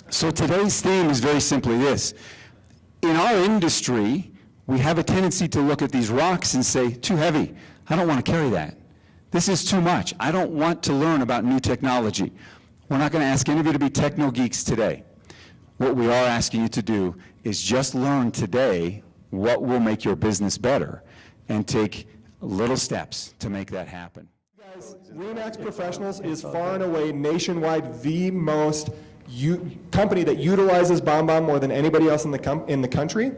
So today's theme is very simply this. In our industry, we have a tendency to look at these rocks and say, too heavy. I don't want to carry that. This is too much. I don't want to learn about new technology. We're not going to ask any of you to be techno geeks today. What we are asking you to do is just learn today what will make your business better and take little steps to make that happen. Guys, RE/MAX Professionals is far and away nationwide the most company that utilizes BombBomb more than anybody else in the country.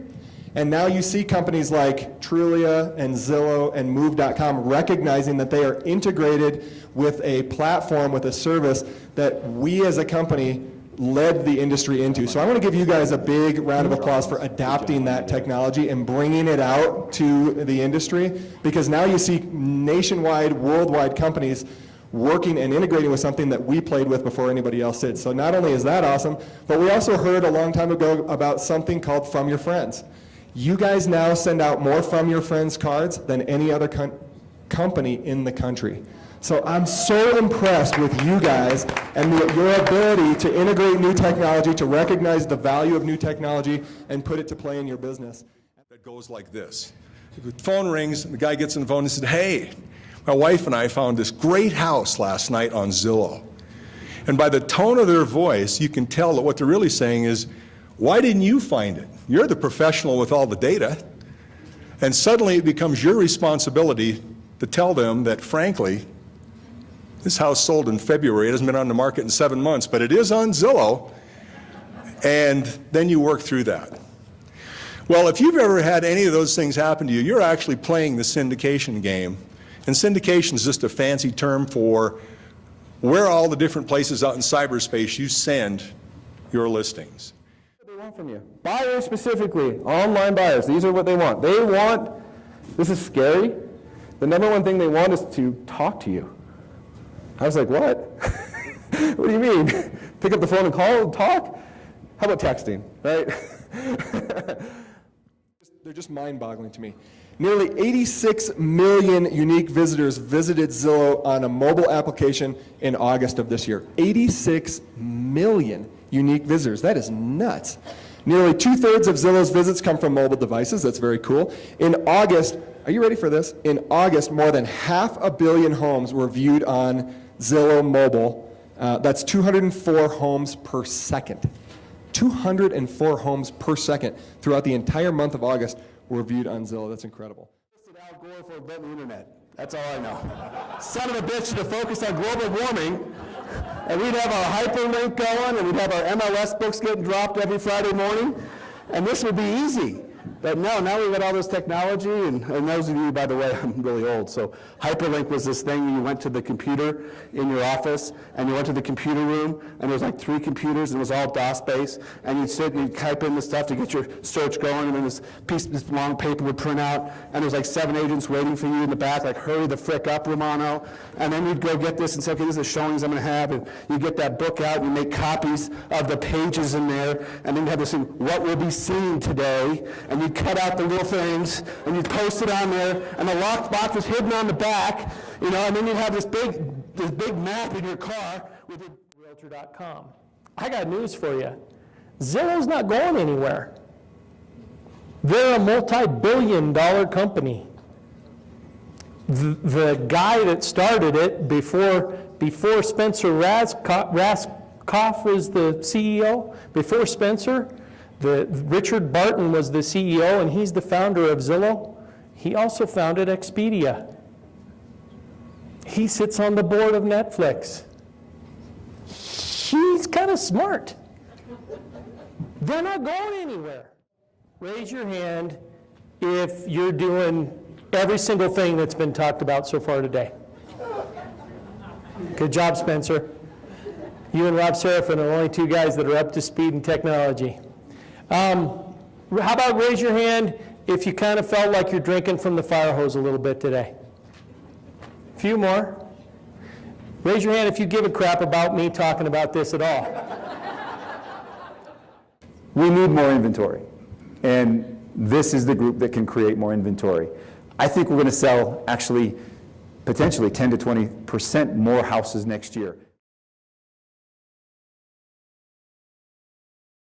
And now you see companies like Trulia and Zillow and Move.com recognizing that they are integrated with a platform, with a service that we as a company led the industry into. So I want to give you guys a big round of applause for adopting that technology and bringing it out to the industry, because now you see nationwide, worldwide companies working and integrating with something that we played with before anybody else did. So not only is that awesome, but we also heard a long time ago about something called From Your Friends. You guys now send out more From Your Friends cards than any other company in the country. So I'm so impressed with you guys and your ability to integrate new technology, to recognize the value of new technology and put it to play in your business. That goes like this. The phone rings, and the guy gets on the phone and said, hey, my wife and I found this great house last night on Zillow. And by the tone of their voice, you can tell that what they're really saying is, why didn't you find it? You're the professional with all the data. And suddenly it becomes your responsibility to tell them that, frankly, this house sold in February. It hasn't been on the market in 7 months, but it is on Zillow. And then you work through that. Well, if you've ever had any of those things happen to you, you're actually playing the syndication game. And syndication is just a fancy term for where all the different places out in cyberspace you send your listings. What do they want from you? Buyers specifically, online buyers, these are what they want. They want, this is scary, the number one thing they want is to talk to you. I was like, what? What do you mean? Pick up the phone and call and talk? How about texting, right? They're just mind-boggling to me. Nearly 86 million unique visitors visited Zillow on a mobile application in August of this year. 86 million unique visitors. That is nuts. Nearly 2/3 of Zillow's visits come from mobile devices. That's very cool. In August, are you ready for this? In August, more than 500 million homes were viewed on Zillow mobile. That's 204 homes per second. 204 homes per second throughout the entire month of August were viewed on Zillow. That's incredible. Al Gore for inventing the internet. That's all I know. Son of a bitch to focus on global warming, and we'd have our hyperlink going, and we'd have our MLS books getting dropped every Friday morning, and this would be easy. But no, now we've got all this technology, and those of you, by the way, I'm really old, so hyperlink was this thing you went to the computer in your office, and you went to the computer room, and there was like 3 computers, and it was all DOS-based, and you'd sit and you'd type in the stuff to get your search going, and then this long paper would print out, and there was like 7 agents waiting for you in the back, like, hurry the frick up, Romano, and then you'd go get this and say, okay, this is the showings I'm going to have, and you get that book out, and you make copies of the pages in there, and then you have this thing, what we'll be seeing today, and you cut out the little things, and you'd post it on there, and the lockbox was hidden on the back, you know, and then you'd have this big map in your car with your Realtor.com. I got news for you. Zillow's not going anywhere. They're a multi-billion-dollar company. The guy that started it before Spencer Raskoff was the CEO, before Spencer, Richard Barton was the CEO, and he's the founder of Zillow. He also founded Expedia. He sits on the board of Netflix. He's kind of smart. They're not going anywhere. Raise your hand if you're doing every single thing that's been talked about so far today. Good job, Spencer. You and Rob Serafin are the only 2 guys that are up to speed in technology. How about raise your hand if you kind of felt like you're drinking from the fire hose a little bit today? A few more. Raise your hand if you give a crap about me talking about this at all. We need more inventory, and this is the group that can create more inventory. I think we're going to sell actually potentially 10 to 20% more houses next year.